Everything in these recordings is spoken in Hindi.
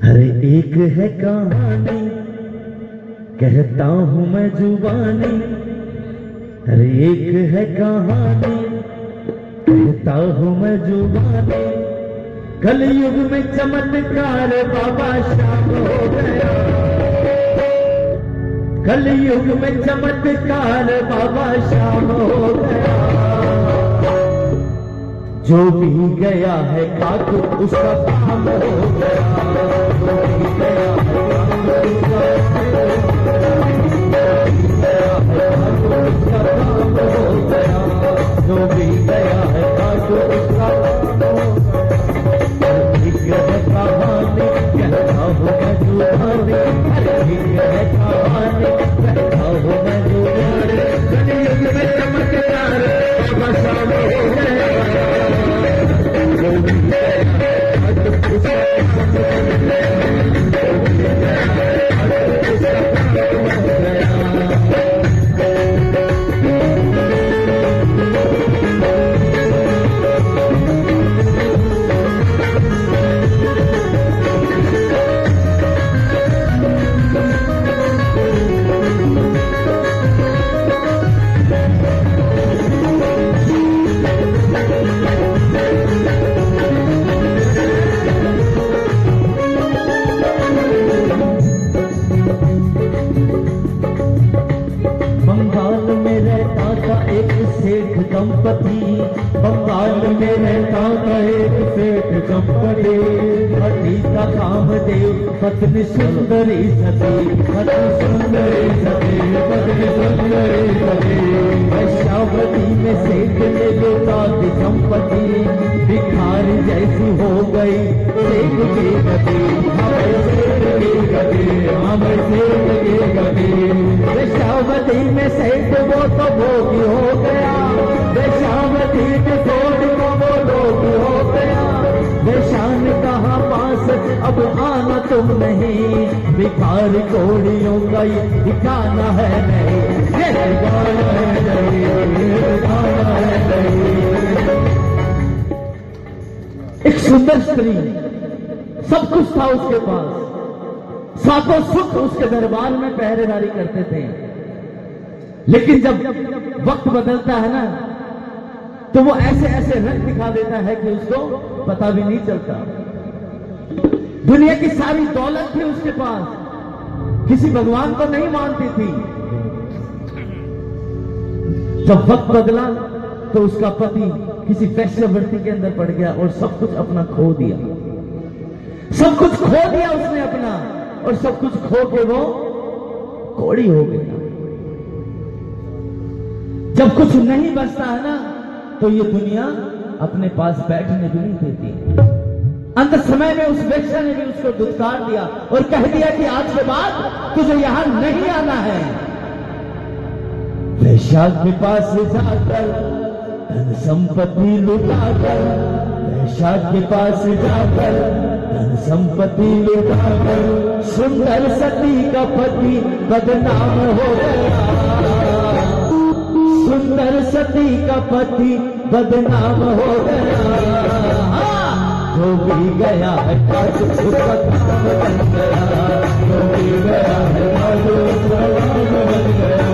अरे एक है कहानी कहता हूं मैं जुबानी। अरे एक है कहानी कहता हूं मैं जुबानी। कलयुग में चमत्कार बाबा शाम हो गया। कलयुग में चमत्कार बाबा शाम हो गया। जो भी गया है खाक उसका काम हो गया। जो भी गया है खाक उसका काम हो गया। जो भी गया है खाक उसका काम हो गया। ठीक है कहानी कहता हूँ मैं जुबानी। ठीक है कहानी कहता हूँ मैं जुबानी। कलयुग में चमत्कार बाबा शाम हो गया। बंगाल में रहता था एक सेठ दंपति। पति का कामदेव पत्नी सुंदरी सती। पत्नी सुंदरी सती पत्नी सुंदरी सती। वैश्यावती में सेठ ने लूटा दी संपत्ति। भिखारी जैसी हो गई सेठ की गति। हमें सेठ की गति हमें सेठ की गति। वैश्यावती में सेठ वो तो भोगी हो गया। वैश्यावती के छोड़ को वो लोग हो गया। वैशान कहा पास अब आना तुम नहीं। भिखारी कोड़ियों का ये ठिकाना है नहीं। ये ठिकाना है नहीं, ये ठिकाना है नहीं। एक सुंदर स्त्री, सब कुछ था उसके पास। सातों सुख उसके दरबार में पहरेदारी करते थे। लेकिन जब वक्त बदलता है ना तो वो ऐसे ऐसे रंग दिखा देता है कि उसको पता भी नहीं चलता। दुनिया की सारी दौलत थी उसके पास, किसी भगवान को नहीं मानती थी। जब वक्त बदला तो उसका पति किसी वैश्यवृत्ति के अंदर पड़ गया और सब कुछ अपना खो दिया। सब कुछ खो दिया उसने अपना, और सब कुछ खो के वो कोड़ी हो गया। जब कुछ नहीं बचता है ना तो ये दुनिया अपने पास बैठने भी नहीं देती। अंत समय में उस वेश्या ने भी उसको दुत्कार दिया और कह दिया कि आज के बाद तुझे यहां नहीं आना है। वेश्या के पास जाकर धन संपत्ति लुटाकर, वेश्या के पास जाकर धन संपत्ति लुटाकर, सुंदर सती का पति बदनाम हो गया। सुंदर सती का पति बदनाम हो गया। जो भी गया है काज उसका काम बन गया। जो भी गया है काज उसका काम बन गया।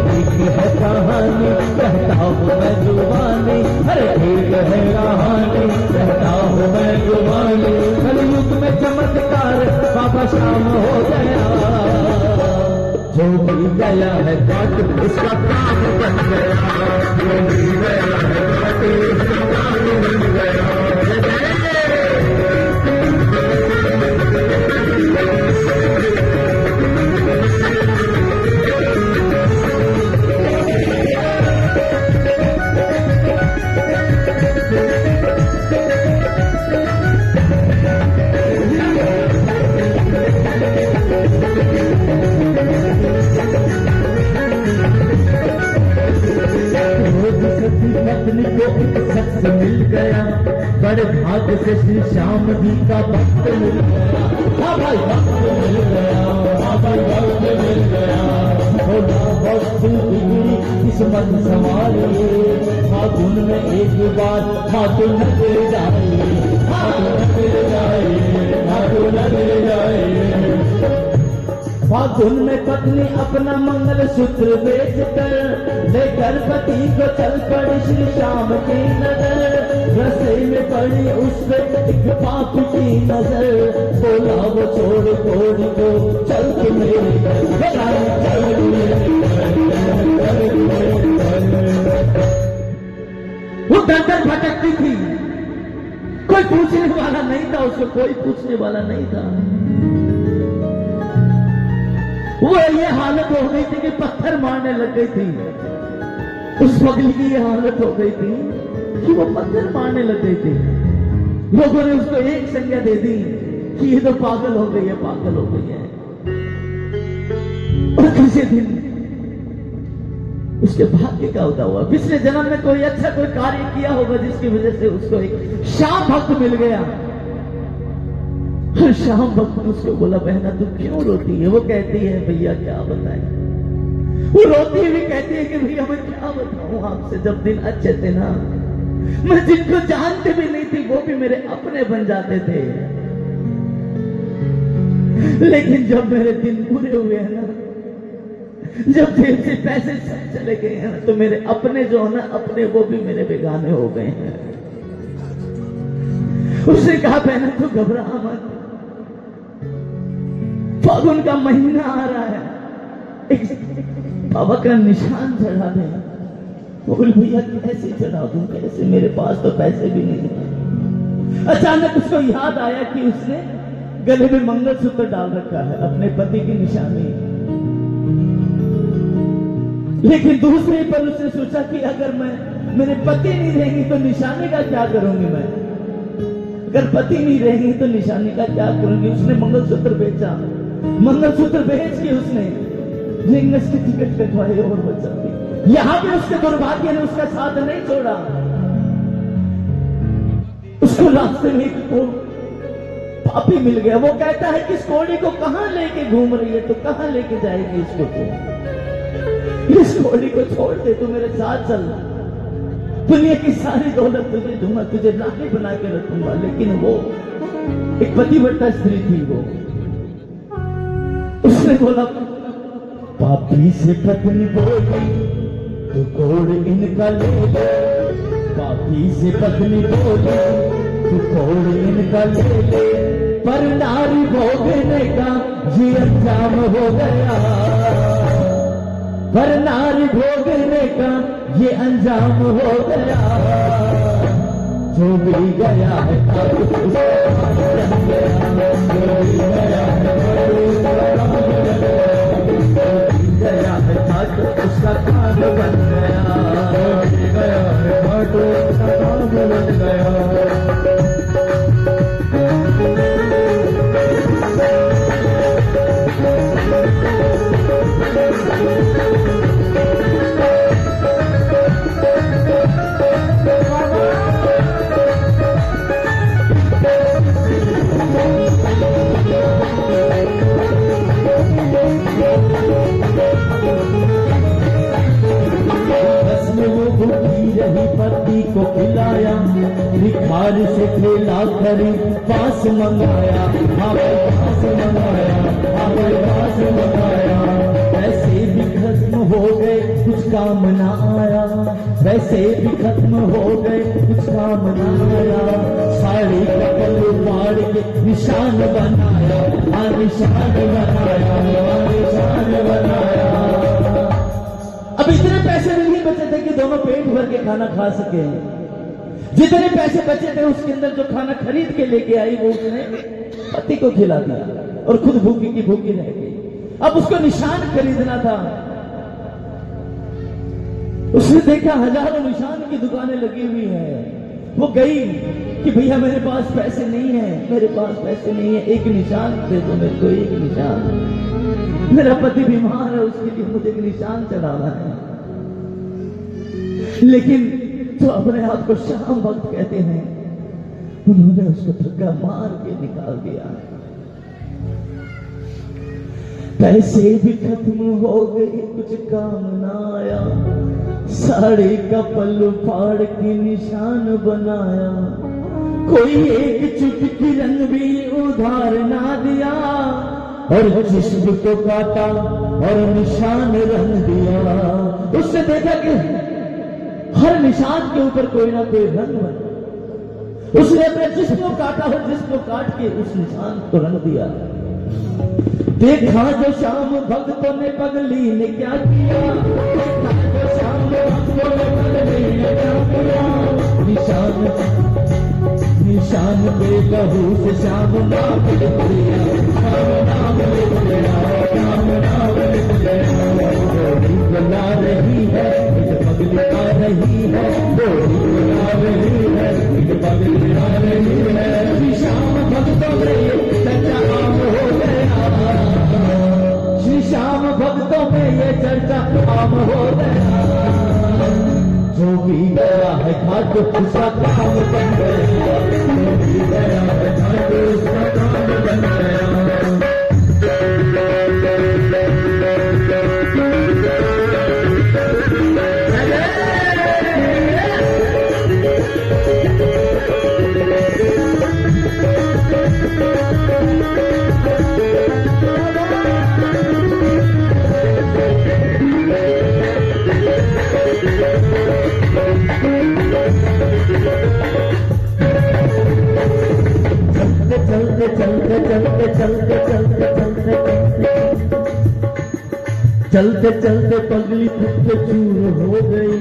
ठीक है कहानी कहता हूँ मैं जुबानी। अरे ठीक है कहानी कहता हूँ मैं जुबानी। कलयुग में चमत्कार बाबा शाम हो गया। जो भी गया है काज उसका काम बन गया। जो भी गया है काज उसका काम बन गया। पत्नी को एक शख्स मिल गया। बड़े भाग्य से श्री श्याम जी का भक्त मिल गया। हाँ भाई भक्त मिल गया। हाँ भाई भक्त मिल गया। थोड़ा वक्त बिगड़ी किस्मत संभाली। फागुन में एक बार फागुन गिर जाए। फागुन गिर जाए। फागुन फागुन में पत्नी अपना मंगल सूत्र बेच कर लेकर पति को चल पड़ी श्री श्याम की नजर। रस्ते में पड़ी उस पे एक पाप की नजर, बोला वो छोड़ कोड़ी को चल के मेरे वो दर दर भटकती थी, कोई पूछने वाला नहीं था उसको, कोई पूछने वाला नहीं था। वो ये हालत हो गई थी कि पत्थर मारने लग गई थी। उस पगली की ये हालत हो गई थी कि वो पत्थर मारने लग गई थी। लोगों ने उसको एक संज्ञा दे दी कि ये तो पागल हो गई है, पागल हो गई है। और किसी दिन उसके भाग्य का होता हुआ पिछले जन्म में कोई अच्छा कोई कार्य किया होगा जिसकी वजह से उसको एक श्याम भक्त मिल गया। श्याम भक्त ने उसको बोला, बहना तू क्यों रोती है? वो कहती है, भैया क्या बताएं। वो रोती हुई कहती है कि भैया मैं क्या बताऊं आपसे, जब दिन अच्छे थे ना, मैं जिनको जानते भी नहीं थी वो भी मेरे अपने बन जाते थे, लेकिन जब मेरे दिन पूरे हुए हैं ना, जब जेब से पैसे सब चले गए हैं ना, तो मेरे अपने जो है ना अपने, वो भी मेरे बेगाने हो गए हैं। उसने कहा, बहना तू घबरा मत, फागुन का महीना आ रहा है, एक बाबा का निशान चढ़ा दे। बोल भैया कैसे चढ़ा दूं, कैसे, मेरे पास तो पैसे भी नहीं है। अचानक उसको याद आया कि उसने गले में मंगलसूत्र डाल रखा है, अपने पति की निशानी। लेकिन दूसरे पर उसने सोचा कि अगर मेरे पति नहीं रहेंगी तो निशानी का क्या करूंगी मैं, अगर पति नहीं रहेंगी तो निशानी का क्या करूंगी। उसने मंगलसूत्र बेचा, मंगलसूत्र बेच के उसने रिंगस की टिकट कटवाई और बचा दी। यहां भी उसके दुर्भाग्य ने उसका साथ नहीं छोड़ा। उसको रास्ते में एक पापी मिल गया। वो कहता है कि इस घोड़ी को कहां लेके घूम रही है, तो कहां लेके जाएगी इसको, तो इस घोड़ी को छोड़ दे, तू मेरे साथ चल, दुनिया की सारी दौलत तुझे दूंगा, तुझे रानी बना के रखूंगा। लेकिन वो एक पतिव्रता स्त्री थी। वो उसने बोला, पापी से पत्नी बोली तो कोड़ इनका ले ले, पापी से पत्नी बोली तो कोड़ इनका ले ले, पर नारी भोगने का ये अंजाम हो गया, पर नारी भोगने का ये अंजाम हो गया। जो भी गया है उसका खान बन गया, गया है घाटो उसका खान बन गया। पति को खिलाया, भिखार से खेला खरी पास मंगाया, पास मंगाया, पास मंगाया। पैसे भी खत्म हो गए कुछ काम ना आया, पैसे भी खत्म हो गए कुछ काम ना आया। साड़ी का पल्लू फाड़ के निशान बनाया, निशान बनाया, निशान बनाया। अब इतने पैसे नहीं बचे थे कि दोनों पेट भर के खाना खा सके। जितने पैसे बचे थे उसके अंदर जो खाना खरीद के लेके आई वो उसने पति को खिला दिया और खुद भूखी की भूखी रह गई। अब उसको निशान खरीदना था। उसने देखा हजारों निशान की दुकानें लगी हुई है। वो गई कि भैया मेरे पास पैसे नहीं है, मेरे पास पैसे नहीं है, एक निशान दे दो मेरे को, एक निशान। मेरा पति बीमार है, उसके लिए मुझे एक निशान चढ़ाना है। लेकिन जो अपने आप को श्याम भक्त कहते हैं, उन्होंने उसको धक्का मार के निकाल दिया। पैसे भी खत्म हो गए कुछ काम ना आया, साड़ी का पल्लू फाड़ के निशान बनाया। कोई एक चुटकी रंग भी उधार ना दिया, और जिस्म को काटा और निशान रंग दिया। उसने देखा कि हर निशान के ऊपर कोई ना कोई रंग बना। उसने अपने जिस्म को काटा और जिस्म को काट के उस निशान को रंग दिया। देखा जो शाम भक्तों ने पगली ने क्या किया, देखा जो शाम भक्तों ने पगली ने क्या किया। निशान पे बहू से श्याम नाम लिख दिया, श्याम नाम लिख दिया, श्याम नाम लिख दिया। डोरी बुला रही है पगली आ रही है, डोरी बुला रही है पगली आ रही है। श्याम भक्तों में चर्चा आम हो गया, श्री श्याम भक्तों में ये चर्चा आम हो गया। जो भी गया है घाट उसका काम बन गया, जो भी गया है घाट उसका काम बन गया। चलते चलते पगली खुद पे चूर हो गई,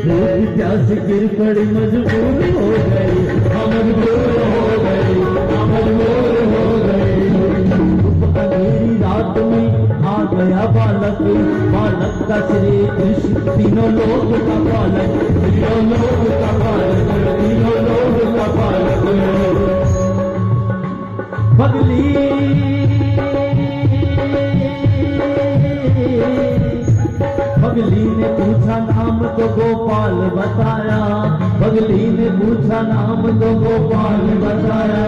भूख प्यास गिर पड़ी मजबूर हो गई, मजबूर हो गई, मजबूर हो गई। अंधेरी रात में आ गया बालक, बालक का श्री कृष्ण तीनों लोग का बालक, तीनों लोग का बालक, तीनों लोग का बालक। पगली ने पूछा नाम तो गोपाल बताया, पगली ने पूछा नाम तो गोपाल बताया।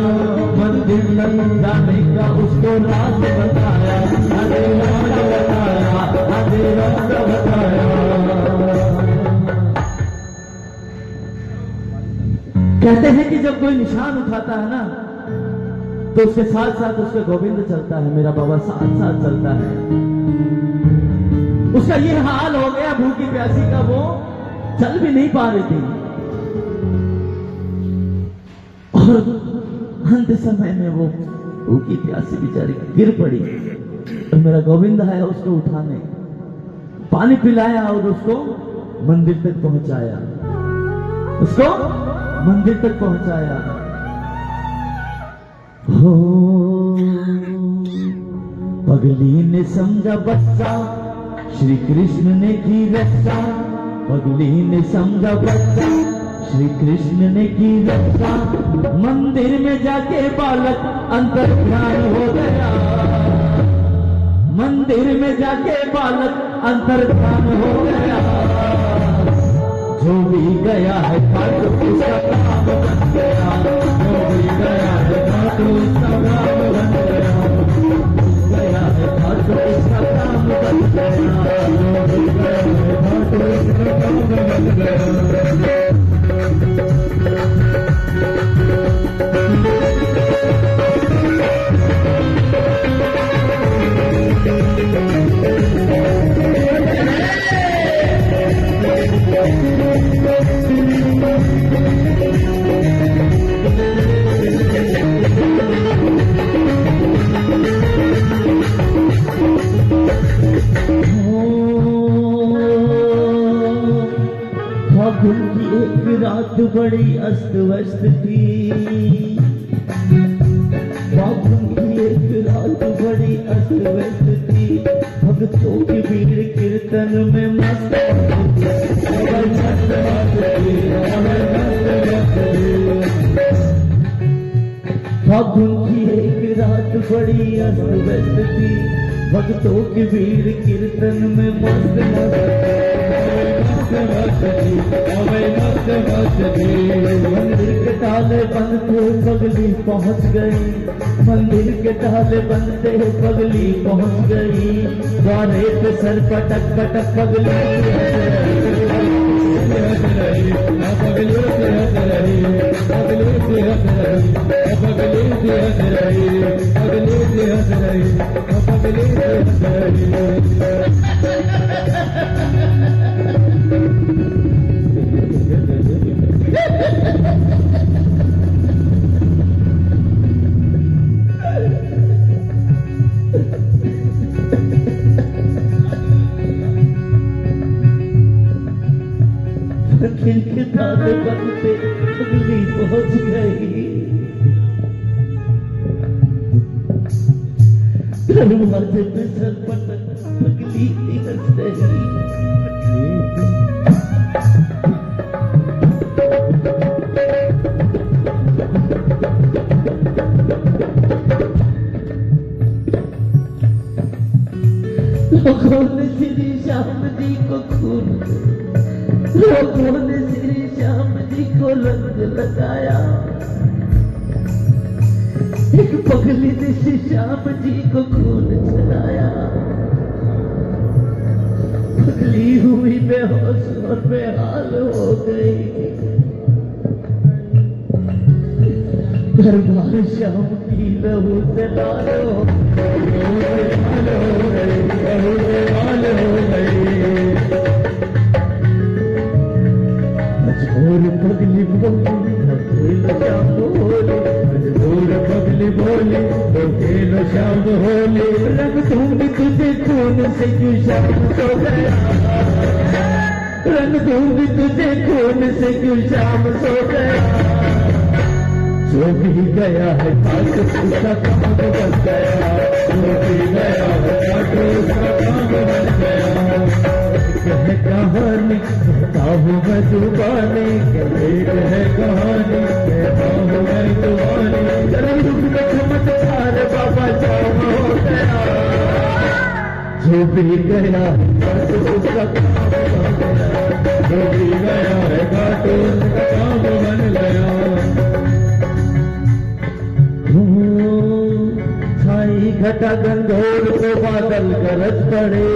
मंदिर तक जाने का उसको राज बताया, अरे राज बताया, अरे राज बताया। कहते हैं कि जब कोई निशान उठाता है ना तो उसके साथ साथ उसके गोविंद चलता है, मेरा बाबा साथ साथ चलता है। उसका ये हाल हो गया भूखी प्यासी का, वो चल भी नहीं पा रही थी और अंत समय में वो भूखी प्यासी बेचारी गिर पड़ी और मेरा गोविंद आया उसको उठाने, पानी पिलाया और उसको मंदिर तक पहुंचाया, उसको मंदिर तक पहुंचाया। हो पगली ने समझा बच्चा श्री कृष्ण ने की रक्षा, पगली ने समझा बच्चा श्री कृष्ण ने की रक्षा। मंदिर में जाके बालक अंतर ध्यान हो गया, मंदिर में जाके बालक अंतर ध्यान हो गया। जो भी गया है घाट उसका काम बन गया, जो भी गया है घाट उसका काम बन गया, गया है घाट उसका काम बन गया, जो भी गया है घाट उसका काम बन गया। फागुन की एक रात बड़ी अस्त व्यस्त थी, फागुन की एक रात बड़ी अस्त व्यस्त थी। भक्तों की भीड़ कीर्तन में मस्त फागुन की एक रात बड़ी अस्त व्यस्त थी। भक्तों की भीड़ कीर्तन में मस्त मस्त मंदिर के ताले बंद थे पगली पहुंच गई, मंदिर के ताले बंद थे पगली पहुंच गई। द्वारे पे सर पटक पटक पगली हंस रही, पगली से हंस रही, पगली से हंस रही, पगली से हंस रही, पगली से से हंस रही, पगली से हंस खिलखिलाने बनते पगली पहुंच गई। दरवाजे पे सर पटक पगली हंस रही। लोगों ने श्री श्याम जी को खून, लोगों ने श्री श्याम जी को रंग लगाया। एक पगली ने श्री श्याम जी को खून चढ़ाया। पगली हुई बेहोश और बेहाल हो गई। दरबार श्याम की लहू से लाल हो गई। मजबूर पगली बोली श्याम बोली, मजबूर पगली बोली तो खेलो श्याम होली। रंग दूंगी तुझे खून से क्यों श्याम सो गया, रंग दूंगी तुझे खून से क्यों श्याम सो गया। जो भी गया है काट उसका काम बन गया, जो भी गया है काट उसका काम बन गया। कह कहानी कहता हूँ मैं जुबानी, कह है कहानी कहता हूँ मैं जुबानी। रंग में चमत्कार बाबा जाम हो गया। जो भी गया है काट उसका काम बन गया, जो भी गया है काट उसका काम बन गया। छाई घटा गंधोर को बादल गरज पड़े,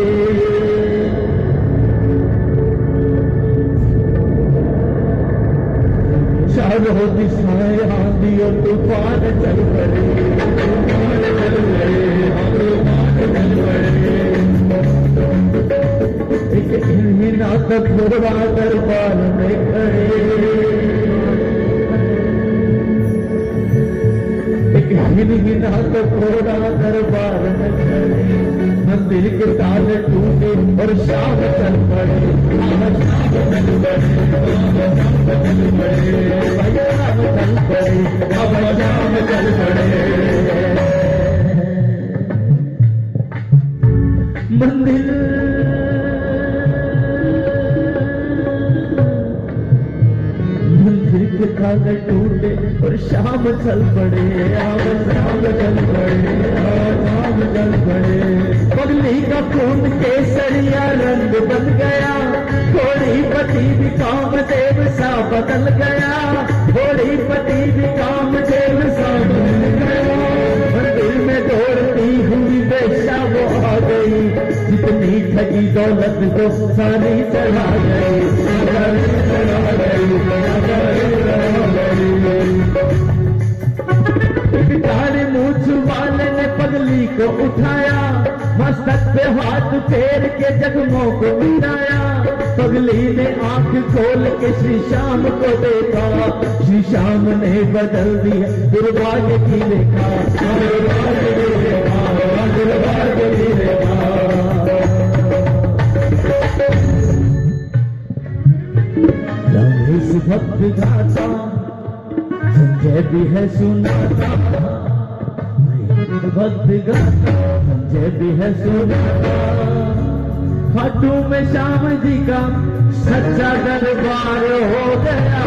चारों दिशाएं आंधी और तूफान चल पड़े, तूफान चल पड़े, तूफान चल पड़े। एक इन्हीं नाटक घोड़ा दरबार में खड़े, हिना तो घोड़ा दरबार में खड़े। मंदिर के ताले टूटे और शाम चल पड़े, शाम चल पड़े, शाम चल पड़े, शाम चल पड़े, अब शाम चल पड़े। मंदिर के ताले टूटे और शाम चल पड़े, शाम चल पड़े, शाम चल पड़े। पगली का खून केसरिया रंग बन गया, थोड़ी पति भी कामदेव सा बदल गया, थोड़ी पति भी कामदेव सा बदल गया। मंदिर में दौड़ती हुई बेशा वो आ गई, जितनी ठगी दौलत को सारी चढ़ा गई, चढ़ा गई। काले मूछ वाले ने पगली को उठाया, मस्तक पे हाथ फेर के जख्मों को मिटाया। पगली ने आंख खोल के श्री श्याम को देखा, श्री श्याम ने बदल दिया दुर्भाग्य की रेखा, दुर्भाग्य की रेखा, दुर्भाग्य की रेखा। रमेश भक्त गाता संजय भी है सुनाता, भक्त गाता संजय भी है सुनाता। खाटू में श्याम जी का सच्चा दरबार हो गया।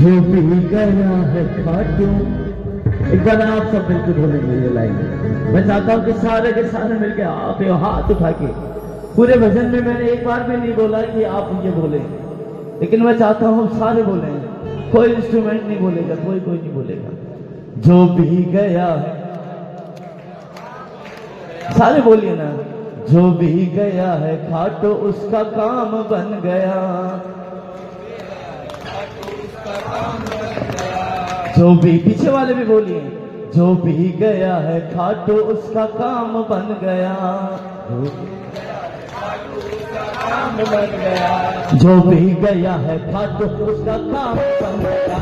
जो भी गया है खाटू। एक बार आप सब मिलकर बोलेंगे ये लाइन। मैं चाहता हूँ कि सारे के सारे मिलकर आप हाथ उठा के, पूरे भजन में मैंने एक बार भी नहीं बोला कि आप ये बोले, लेकिन मैं चाहता हूँ सारे बोले, कोई इंस्ट्रूमेंट नहीं बोलेगा, कोई नहीं बोलेगा। जो भी गया है, सारे बोलिए ना। जो भी गया है खाटू उसका काम बन गया, जो भी पीछे वाले भी बोलिए, जो भी गया है खाटू उसका काम बन गया, जो भी गया है खाटू उसका काम बन गया।